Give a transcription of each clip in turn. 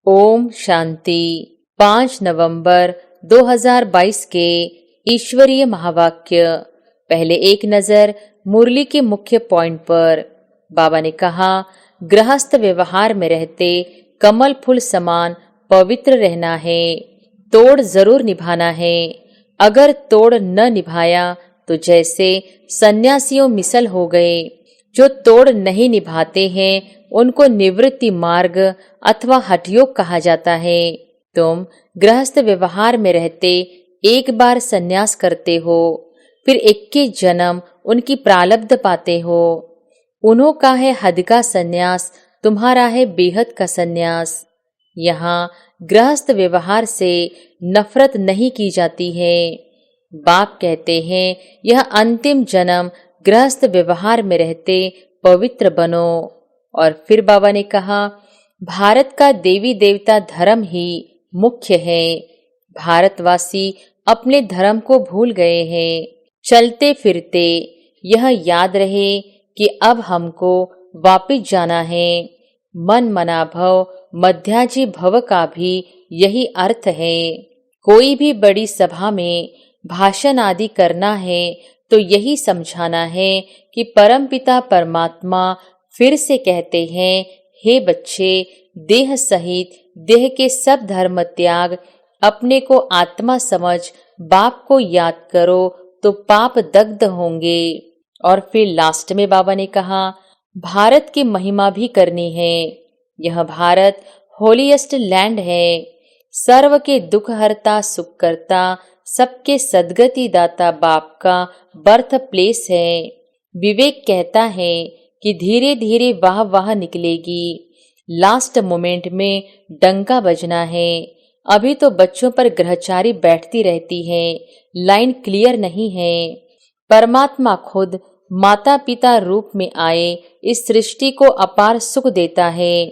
ओम शांति। 5 नवंबर 2022 के ईश्वरीय महावाक्य। पहले एक नजर मुरली के मुख्य पॉइंट पर। बाबा ने कहा, गृहस्थ व्यवहार में रहते कमल फूल समान पवित्र रहना है, तोड़ जरूर निभाना है। अगर तोड़ न निभाया तो जैसे सन्यासियों मिसल हो गए। जो तोड़ नहीं निभाते हैं उनको निवृत्ति मार्ग अथवा हठयोग कहा जाता है। तुम गृहस्थ व्यवहार में रहते एक बार सन्यास करते हो, फिर 21 जन्म उनकी प्रारब्ध पाते हो। उन्हों का है हद का सन्यास, तुम्हारा है बेहद का सन्यास। यहाँ गृहस्थ व्यवहार से नफरत नहीं की जाती है। बाप कहते हैं, यह अंतिम जन्म गृहस्थ व्यवहार में रहते पवित्र बनो। और फिर बाबा ने कहा, भारत का देवी देवता धर्म ही मुख्य है। भारतवासी अपने धर्म को भूल गए हैं। चलते फिरते यह याद रहे कि अब हमको वापिस जाना है। मन मना भव मध्याजी भव का भी यही अर्थ है। कोई भी बड़ी सभा में भाषण आदि करना है तो यही समझाना है कि परमपिता परमात्मा फिर से कहते हैं, हे बच्चे, देह सहित देह के सब धर्म त्याग, अपने को आत्मा समझ बाप को याद करो तो पाप दग्ध होंगे। और फिर लास्ट में बाबा ने कहा, भारत की महिमा भी करनी है। यह भारत होलीएस्ट लैंड है। सर्व के दुख हरता सुख करता, सबके सदगति दाता बाप का बर्थ प्लेस है। विवेक कहता है कि धीरे धीरे वाह वाह निकलेगी, लास्ट मोमेंट में डंका बजना है। अभी तो बच्चों पर ग्रहचारी बैठती रहती है, लाइन क्लियर नहीं है। परमात्मा खुद माता पिता रूप में आए इस सृष्टि को अपार सुख देता है।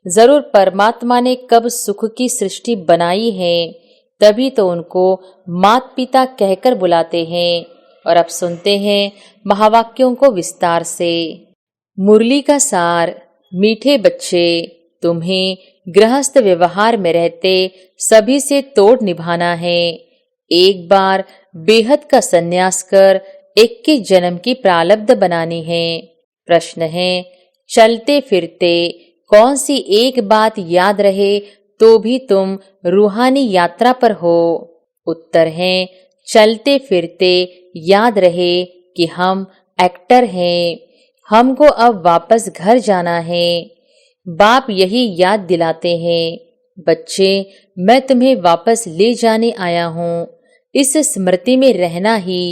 जरूर परमात्मा ने कब सुख की सृष्टि बनाई है, तभी तो उनको मात पिता कहकर बुलाते हैं। और अब सुनते हैं महावाक्यों को विस्तार से। मुरली का सार। मीठे बच्चे, तुम्हें गृहस्थ व्यवहार में रहते सभी से तोड़ निभाना है। एक बार बेहद का सन्यास कर 21 जन्म की प्रारब्ध बनानी है। प्रश्न है, चलते फिरते कौन सी एक बात याद रहे तो भी तुम रूहानी यात्रा पर हो? उत्तर है, चलते फिरते याद रहे कि हम एक्टर हैं, हमको अब वापस घर जाना है। बाप यही याद दिलाते हैं, बच्चे, मैं तुम्हें वापस ले जाने आया हूँ। इस स्मृति में रहना ही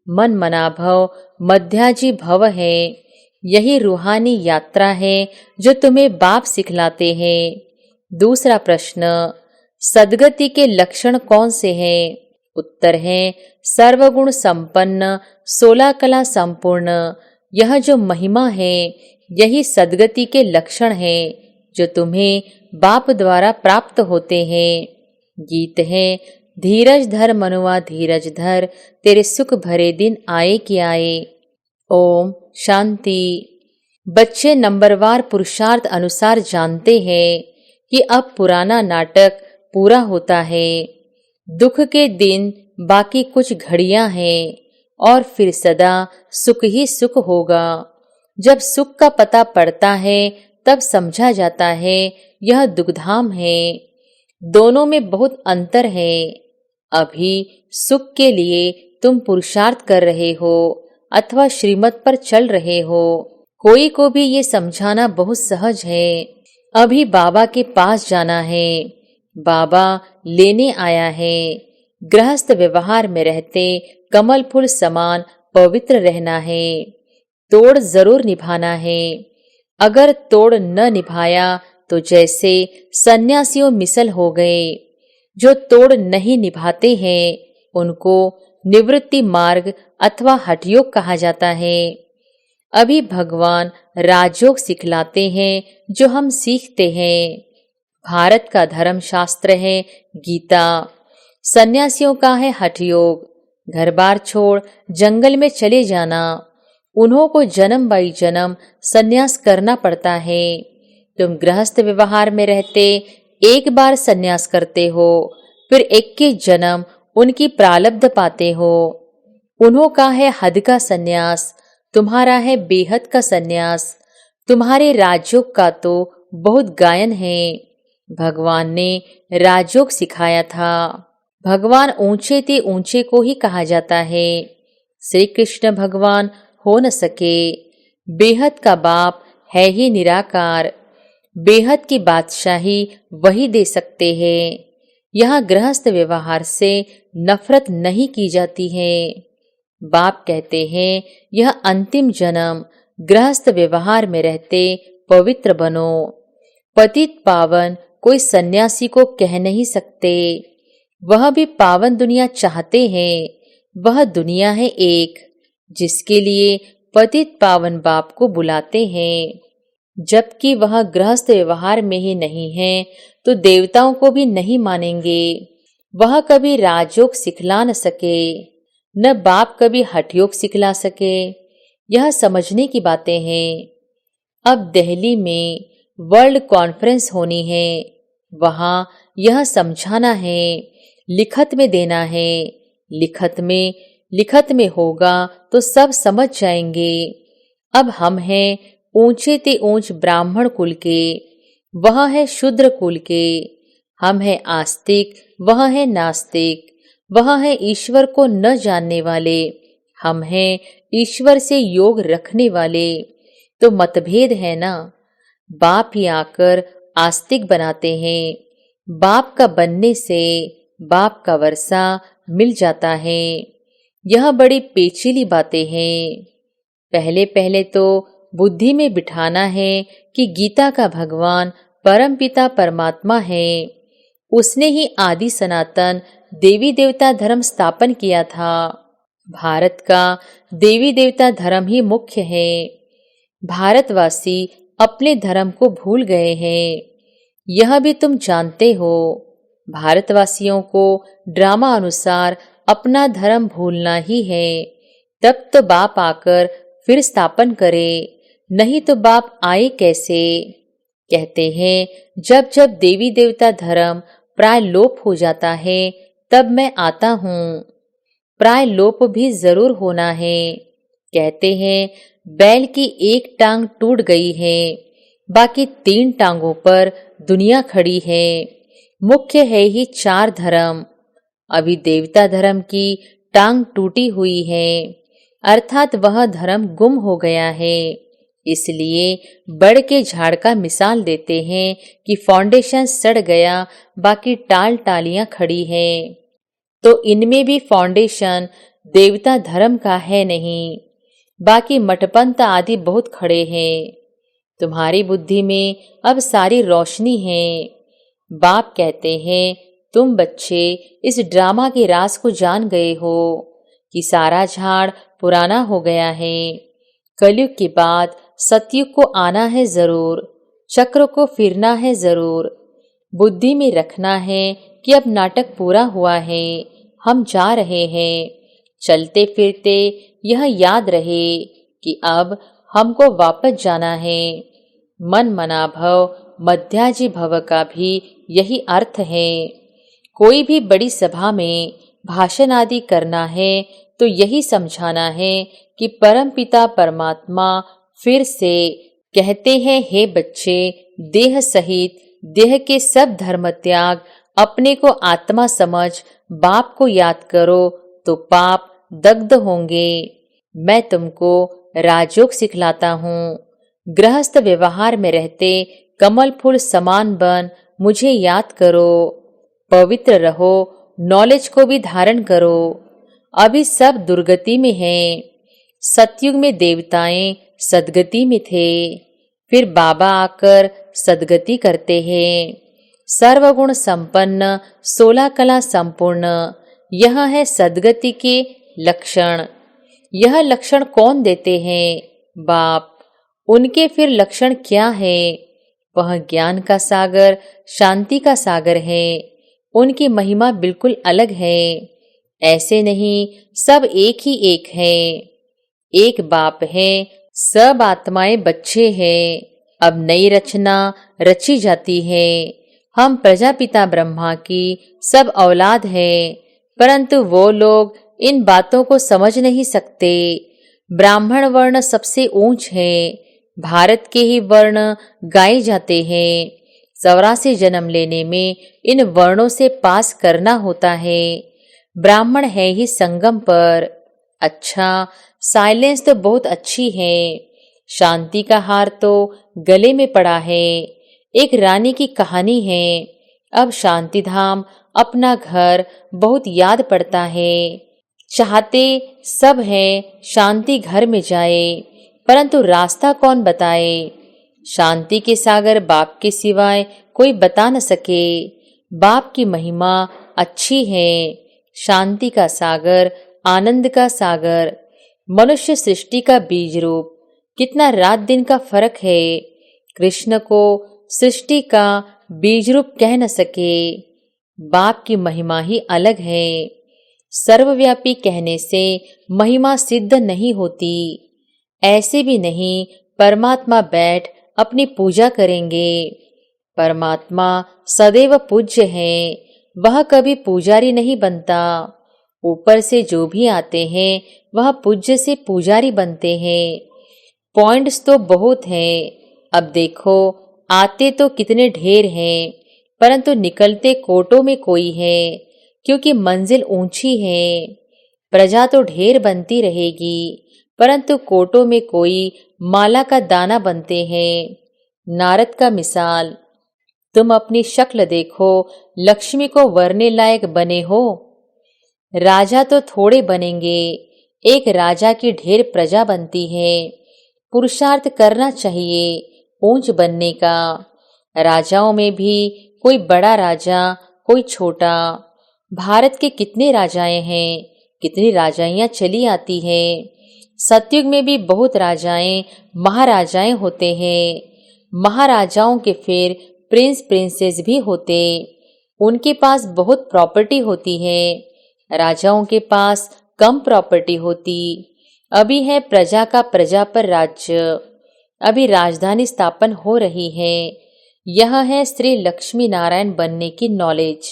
मन मना भव मध्याजी भव है। यही रूहानी यात्रा है जो तुम्हें बाप सिखलाते हैं। दूसरा प्रश्न, सद्गति के लक्षण कौन से हैं? उत्तर है, सर्वगुण संपन्न, 16 कला संपूर्ण। यह जो महिमा है यही सद्गति के लक्षण है जो तुम्हें बाप द्वारा प्राप्त होते हैं। गीत है, धीरज धर मनुआ धीरज धर, तेरे सुख भरे दिन आए कि आए। ओम शांति। बच्चे नंबरवार पुरुषार्थ अनुसार जानते हैं कि अब पुराना नाटक पूरा होता है। दुख के दिन बाकी कुछ घड़ियां हैं और फिर सदा सुख ही सुख होगा। जब सुख का पता पड़ता है तब समझा जाता है यह दुखधाम है। दोनों में बहुत अंतर है। अभी सुख के लिए तुम पुरुषार्थ कर रहे हो अथवा श्रीमत पर चल रहे हो। कोई को भी ये समझाना बहुत सहज है। अभी बाबा के पास जाना है, बाबा लेने आया है। गृहस्थ व्यवहार में रहते कमल फूल समान पवित्र रहना है, तोड़ जरूर निभाना है। अगर तोड़ न निभाया तो जैसे सन्यासियों मिसल हो गए। जो तोड़ नहीं निभाते हैं उनको निवृत्ति मार्ग अथवा हठयोग कहा जाता है। अभी भगवान राजयोग सिखलाते हैं जो हम सीखते हैं। भारत का धर्म शास्त्र है गीता, सन्यासियों का है हठयोग। घर बार छोड़ जंगल में चले जाना। उन्हों को जन्म बाई जन्म सन्यास करना पड़ता है। तुम गृहस्थ व्यवहार में रहते एक बार सन्यास करते हो, फिर 21 जन्म उनकी प्रारब्ध पाते हो। उन्हों का है हद का सन्यास, तुम्हारा है बेहद का सन्यास। तुम्हारे राजयोग का तो बहुत गायन है। भगवान ने राजयोग सिखाया था। भगवान ऊंचे ते ऊंचे को ही कहा जाता है। श्री कृष्ण भगवान हो न सके। बेहद का बाप है ही निराकार। बेहद की बादशाही वही दे सकते हैं। यहाँ गृहस्थ व्यवहार से नफरत नहीं की जाती है। बाप कहते हैं यह अंतिम जन्म गृहस्थ व्यवहार में रहते पवित्र बनो। पतित पावन कोई सन्यासी को कह नहीं सकते। वह भी पावन दुनिया चाहते हैं। वह दुनिया है एक, जिसके लिए पतित पावन बाप को बुलाते हैं। जबकि वह गृहस्थ व्यवहार में ही नहीं है तो देवताओं को भी नहीं मानेंगे। वह कभी राजयोग सिखला न सके, न बाप कभी हठयोग सिखला सके। यह समझने की बातें हैं। अब दिल्ली में वर्ल्ड कॉन्फ्रेंस होनी है। वहां यह समझाना है, लिखत में देना है। लिखत में होगा तो सब समझ जाएंगे। अब हम हैं ऊंचे ते ऊंच ब्राह्मण कुल के, वह है शूद्र कुल के। हम हैं आस्तिक, वह है नास्तिक। वह है ईश्वर को न जानने वाले, हम हैं ईश्वर से योग रखने वाले। तो मतभेद है ना। बाप ही आकर आस्तिक बनाते हैं। बाप का बनने से बाप का वर्षा मिल जाता है। यह बड़ी पेचीली बातें हैं। पहले पहले तो बुद्धि में बिठाना है कि गीता का भगवान परमपिता परमात्मा है। उसने ही आदि सनातन देवी देवता धर्म स्थापन किया था। भारत का देवी देवता धर्म ही मुख्य है। भारतवासी अपने धर्म को भूल गए हैं। यह भी तुम जानते हो। भारतवासियों को ड्रामा अनुसार अपना धर्म भूलना ही है। तब तो बाप आकर फिर स्थापन करे, नहीं तो बाप आए कैसे। कहते हैं जब जब देवी देवता धर्म प्राय लोप हो जाता है तब मैं आता हूँ। प्राय लोप भी जरूर होना है। कहते हैं बैल की एक टांग टूट गई है, बाकी 3 टांगों पर दुनिया खड़ी है। मुख्य है ही 4 धर्म। अभी देवता धर्म की टांग टूटी हुई है, अर्थात वह धर्म गुम हो गया है। इसलिए बड़ के झाड़ का मिसाल देते हैं कि फाउंडेशन सड़ गया, बाकी टाल टालियां खड़ी है। तो इनमें भी फाउंडेशन देवता धर्म का है नहीं, बाकी मठपंथ आदि बहुत खड़े हैं। तुम्हारी बुद्धि में अब सारी रोशनी है। बाप कहते हैं तुम बच्चे इस ड्रामा के राज को जान गए हो कि सारा झाड़ पुराना हो गया है। कलयुग के बाद सतयुग को आना है जरूर, चक्र को फिरना है जरूर। बुद्धि में रखना है कि अब नाटक पूरा हुआ है, हम जा रहे हैं। चलते फिरते यह याद रहे कि अब हमको वापस जाना है। मन मना भव मध्याजी भव का भी यही अर्थ है। कोई भी बड़ी सभा में भाषण आदि करना है तो यही समझाना है कि परमपिता परमात्मा फिर से कहते हैं, हे बच्चे, देह सहित देह के सब धर्म त्याग, अपने को आत्मा समझ बाप को याद करो तो पाप दग्ध होंगे। मैं तुमको राजयोग सिखलाता हूँ। गृहस्थ व्यवहार में रहते कमल फूल समान बन मुझे याद करो। पवित्र रहो, नॉलेज को भी धारण करो। अभी सब दुर्गति में हैं। सतयुग में देवताएं सदगति में थे, फिर बाबा आकर सदगति करते हैं। सर्वगुण संपन्न, 16 कला संपूर्ण, यह है सदगति के लक्षण। यह लक्षण कौन देते हैं? बाप। उनके फिर लक्षण क्या है? वह ज्ञान का सागर, शांति का सागर है। उनकी महिमा बिल्कुल अलग है। ऐसे नहीं, सब एक ही एक है। एक बाप है, सब आत्माएं बच्चे हैं। अब नई रचना रची जाती है। हम प्रजापिता ब्रह्मा की सब औलाद हैं, परंतु वो लोग इन बातों को समझ नहीं सकते। ब्राह्मण वर्ण सबसे ऊंच है, भारत के ही वर्ण गाए जाते हैं। 84 जन्म लेने में इन वर्णों से पास करना होता है। ब्राह्मण है ही संगम पर। अच्छा, साइलेंस तो बहुत अच्छी है। शांति का हार तो गले में पड़ा है। एक रानी की कहानी है। अब शांति धाम अपना घर बहुत याद पड़ता है। चाहते सब है शांति घर में जाए, परंतु रास्ता कौन बताए। शांति के सागर बाप के सिवाय कोई बता न सके। बाप की महिमा अच्छी है। शांति का सागर, आनंद का सागर, मनुष्य सृष्टि का बीज रूप। कितना रात दिन का फर्क है। कृष्ण को सृष्टि का बीज रूप कह न सके। बाप की महिमा ही अलग है। सर्वव्यापी कहने से महिमा सिद्ध नहीं होती। ऐसे भी नहीं परमात्मा बैठ अपनी पूजा करेंगे। परमात्मा सदैव पूज्य है, वह कभी पुजारी नहीं बनता। ऊपर से जो भी आते हैं वह पूज्य से पुजारी बनते हैं। पॉइंट्स तो बहुत हैं। अब देखो, आते तो कितने ढेर हैं, परंतु निकलते कोटों में कोई है, क्योंकि मंजिल ऊंची है। प्रजा तो ढेर बनती रहेगी, परंतु कोटों में कोई माला का दाना बनते हैं। नारद का मिसाल, तुम अपनी शक्ल देखो, लक्ष्मी को वरने लायक बने हो। राजा तो थोड़े बनेंगे, एक राजा की ढेर प्रजा बनती है। पुरुषार्थ करना चाहिए ऊंच बनने का। राजाओं में भी कोई बड़ा राजा, कोई छोटा। भारत के कितने राजाएं हैं, कितनी राजाइयां चली आती हैं। सतयुग में भी बहुत राजाएं, महाराजाएं होते हैं। महाराजाओं के फिर प्रिंस प्रिंसेस भी होते। उनके पास बहुत प्रॉपर्टी होती है। राजाओं के पास कम प्रॉपर्टी होती। अभी है प्रजा का प्रजा पर राज्य। अभी राजधानी स्थापन हो रही है। यह है श्री लक्ष्मी नारायण बनने की नॉलेज।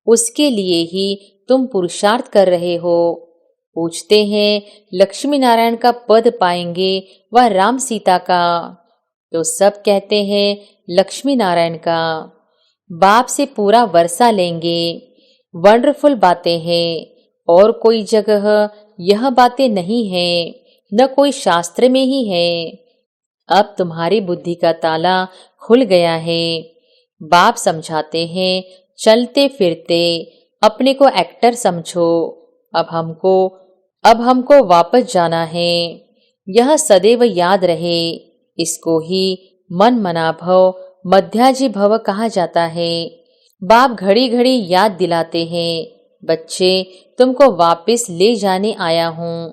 उसके लिए ही तुम पुरुषार्थ कर रहे हो। पूछते हैं लक्ष्मी नारायण का पद पाएंगे व राम सीता का, तो सब कहते हैं लक्ष्मी नारायण का। बाप से पूरा वर्षा लेंगे। वंडरफुल बातें हैं, और कोई जगह यह बातें नहीं है, न कोई शास्त्र में ही है। अब तुम्हारी बुद्धि का ताला खुल गया है। बाप समझाते हैं, चलते फिरते अपने को एक्टर समझो। अब हमको वापस जाना है। यह सदैव याद रहे। इसको ही मन मना भव, मध्याजी भव कहा जाता है। बाप घड़ी घड़ी याद दिलाते हैं, बच्चे तुमको वापस ले जाने आया हूँ।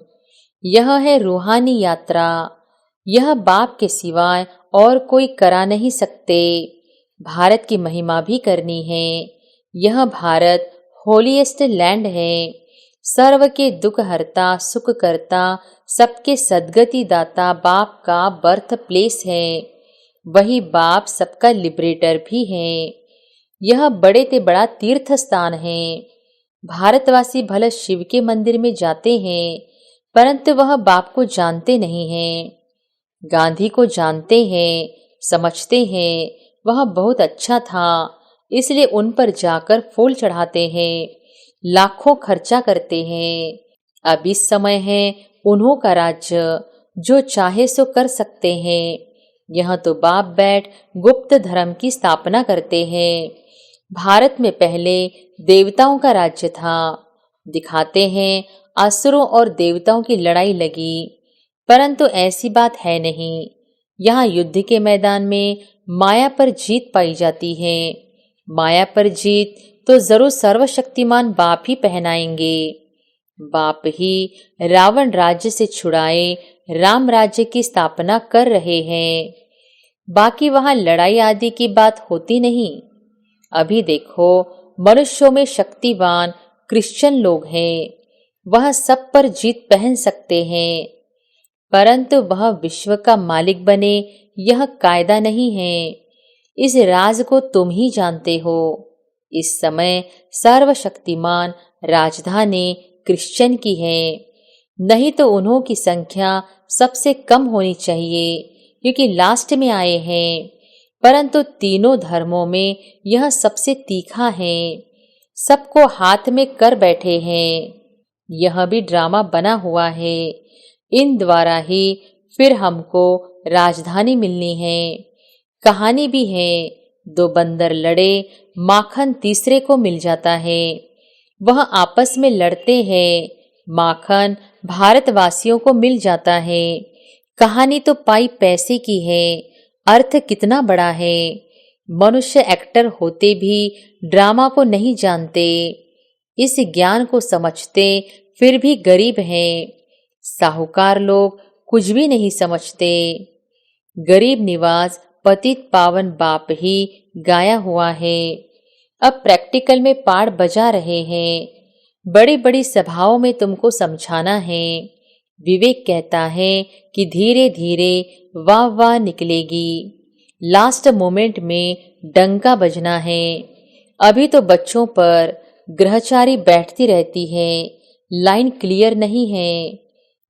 यह है रूहानी यात्रा। यह बाप के सिवाय और कोई करा नहीं सकते। भारत की महिमा भी करनी है। यह भारत होलीएस्ट लैंड है। सर्व के दुख हरता, सुख करता, सबके सद्गति दाता बाप का बर्थ प्लेस है। वही बाप सबका लिबरेटर भी है। यह बड़े ते बड़ा तीर्थ स्थान है। भारतवासी भले शिव के मंदिर में जाते हैं, परंतु वह बाप को जानते नहीं हैं। गांधी को जानते हैं, समझते हैं वह बहुत अच्छा था, इसलिए उन पर जाकर फूल चढ़ाते हैं, लाखों खर्चा करते हैं। अब इस समय है उन्हों का राज्य, जो चाहे सो कर सकते हैं। यह तो बाप बैठ गुप्त धर्म की स्थापना करते हैं। भारत में पहले देवताओं का राज्य था। दिखाते हैं असुरों और देवताओं की लड़ाई लगी, परंतु ऐसी बात है नहीं। यहाँ युद्ध के मैदान में माया पर जीत पाई जाती है। माया पर जीत तो जरूर सर्वशक्तिमान बाप ही पहनाएंगे। बाप ही रावण राज्य से छुड़ाए राम राज्य की स्थापना कर रहे हैं। बाकी वहां लड़ाई आदि की बात होती नहीं। अभी देखो, मनुष्यों में शक्तिवान क्रिश्चियन लोग हैं, वह सब पर जीत पहन सकते हैं, परंतु वह विश्व का मालिक बने यह कायदा नहीं है। इस राज को तुम ही जानते हो। इस समय सर्वशक्तिमान राजधानी क्रिश्चियन की है, नहीं तो उन्हों की संख्या सबसे कम होनी चाहिए, क्योंकि लास्ट में आए हैं। परंतु तीनों धर्मों में यह सबसे तीखा है, सबको हाथ में कर बैठे हैं। यह भी ड्रामा बना हुआ है, इन द्वारा ही फिर हमको राजधानी मिलनी है। कहानी भी है, दो बंदर लड़े, माखन तीसरे को मिल जाता है। वह आपस में लड़ते हैं, माखन भारतवासियों को मिल जाता है। कहानी तो पाई पैसे की है, अर्थ कितना बड़ा है। मनुष्य एक्टर होते भी ड्रामा को नहीं जानते, इस ज्ञान को समझते फिर भी गरीब हैं। साहूकार लोग कुछ भी नहीं समझते। गरीब निवाज पतित पावन बाप ही गाया हुआ है। अब प्रैक्टिकल में पाठ बजा रहे हैं। बड़ी बड़ी सभाओं में तुमको समझाना है। विवेक कहता है कि धीरे धीरे वाह वाह निकलेगी, लास्ट मोमेंट में डंका बजना है। अभी तो बच्चों पर ग्रहचारी बैठती रहती है, लाइन क्लियर नहीं है,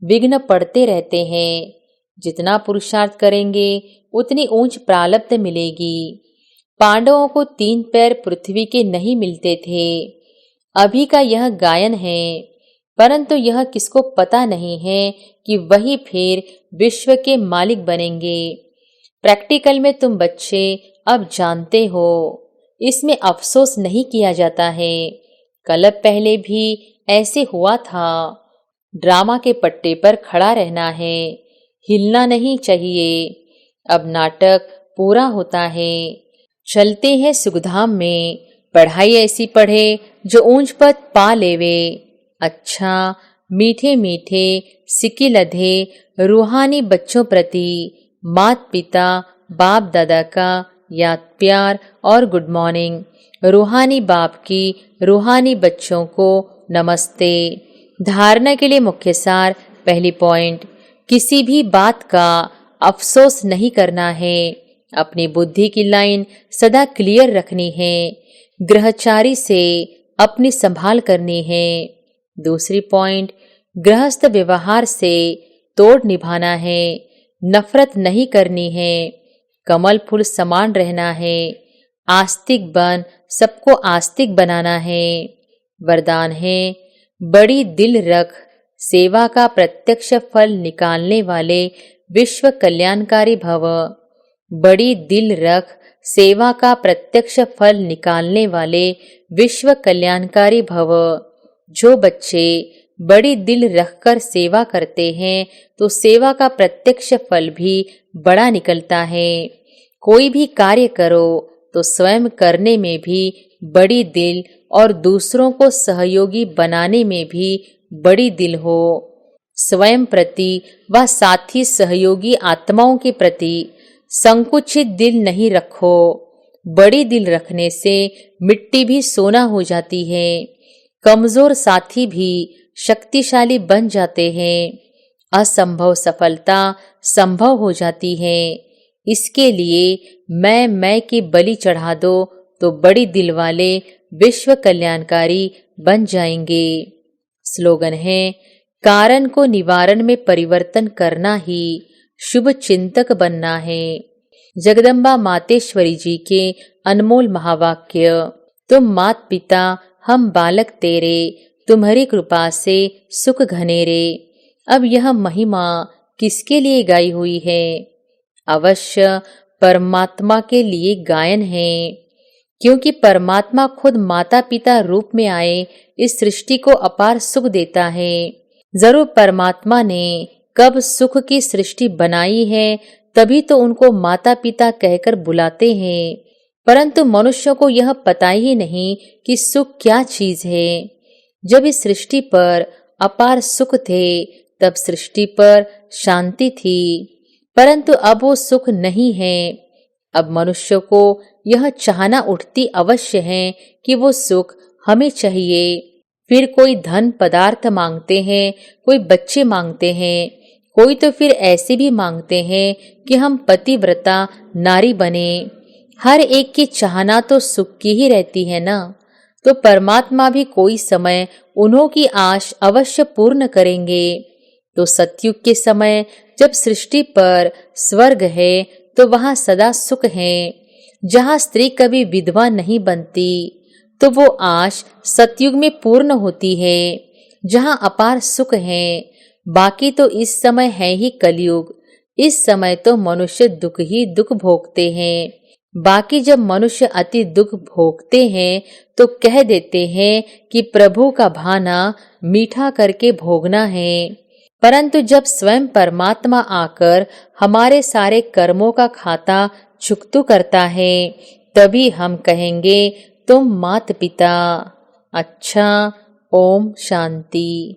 विघ्न पड़ते रहते हैं। जितना पुरुषार्थ करेंगे उतनी ऊंच प्रारब्ध मिलेगी। पांडवों को 3 पैर पृथ्वी के नहीं मिलते थे। अभी का यह गायन है, परंतु यह किसको पता नहीं है कि वही फिर विश्व के मालिक बनेंगे। प्रैक्टिकल में तुम बच्चे अब जानते हो, इसमें अफसोस नहीं किया जाता है। कल पहले भी ऐसे हुआ था। ड्रामा के पट्टे पर खड़ा रहना है, हिलना नहीं चाहिए। अब नाटक पूरा होता है। चलते हैं सुखधाम में, पढ़ाई ऐसी पढ़े जो ऊंच पद पा लेवे। अच्छा मीठे मीठे सिक्के लधे रूहानी बच्चों प्रति मात पिता बाप दादा का याद प्यार और गुड मॉर्निंग। रूहानी बाप की रूहानी बच्चों को नमस्ते। धारणा के लिए मुख्य सार, पहली पॉइंट, किसी भी बात का अफसोस नहीं करना है। अपनी बुद्धि की लाइन सदा क्लियर रखनी है। ग्रहचारी से अपनी संभाल करनी है। दूसरी पॉइंट, गृहस्थ व्यवहार से तोड़ निभाना है, नफरत नहीं करनी है, कमल फूल समान रहना है। आस्तिक बन सबको आस्तिक बनाना है। वरदान है, बड़ी दिल रख, सेवा का प्रत्यक्ष फल निकालने वाले विश्व कल्याणकारी भव। बड़ी दिल रख, सेवा का प्रत्यक्ष फल निकालने वाले विश्व कल्याणकारी भव। जो बच्चे बड़ी दिल रखकर सेवा करते हैं तो सेवा का प्रत्यक्ष फल भी बड़ा निकलता है। कोई भी कार्य करो तो स्वयं करने में भी बड़ी दिल और दूसरों को सहयोगी बनाने में भी बड़ी दिल हो। स्वयं प्रति व साथी सहयोगी आत्माओं के प्रति संकुचित दिल नहीं रखो। बड़ी दिल रखने से मिट्टी भी सोना हो जाती है। कमजोर साथी भी शक्तिशाली बन जाते हैं। असंभव सफलता संभव हो जाती है। इसके लिए मैं की बलि चढ़ा दो तो बड़ी दिल वाले विश्व कल्याणकारी बन जाएंगे। स्लोगन है, कारण को निवारण में परिवर्तन करना ही शुभ चिंतक बनना है। जगदम्बा मातेश्वरी जी के अनमोल महावाक्य, तुम मात पिता हम बालक तेरे, तुम्हारी कृपा से सुख घनेरे। अब यह महिमा किसके लिए गाई हुई है? अवश्य परमात्मा के लिए गायन है, क्योंकि परमात्मा खुद माता पिता रूप में आए इस सृष्टि को अपार सुख देता है। जरूर परमात्मा ने कब सुख की सृष्टि बनाई है, तभी तो उनको माता पिता कहकर बुलाते हैं। परंतु मनुष्यों को यह पता ही नहीं कि सुख क्या चीज है। जब इस सृष्टि पर अपार सुख थे तब सृष्टि पर शांति थी, परंतु अब वो सुख नहीं है। अब मनुष्य को यह चाहना उठती अवश्य है कि वो सुख हमें चाहिए। फिर कोई धन पदार्थ मांगते हैं, कोई बच्चे मांगते हैं, कोई तो फिर ऐसे भी मांगते हैं कि हम पतिव्रता नारी बने, हर एक की चाहना तो सुख की ही रहती है ना, तो परमात्मा भी कोई समय उन्हों की आश अवश्य पूर्ण करेंगे। तो सतयुग के समय जब सृष्टि पर स्वर्ग है तो वहां सदा सुख है। जहां स्त्री कभी विधवा नहीं बनती तो वो आश सतयुग में पूर्ण होती है, जहां अपार सुख है। बाकी तो इस समय है ही कलयुग। इस समय तो मनुष्य दुख ही दुख भोगते हैं। बाकी जब मनुष्य अति दुख भोगते हैं तो कह देते हैं कि प्रभु का भाना मीठा करके भोगना है। परंतु जब स्वयं परमात्मा आकर हमारे सारे कर्मों का खाता चुकतू करता है, तभी हम कहेंगे तुम मात पिता। अच्छा, ओम शांति।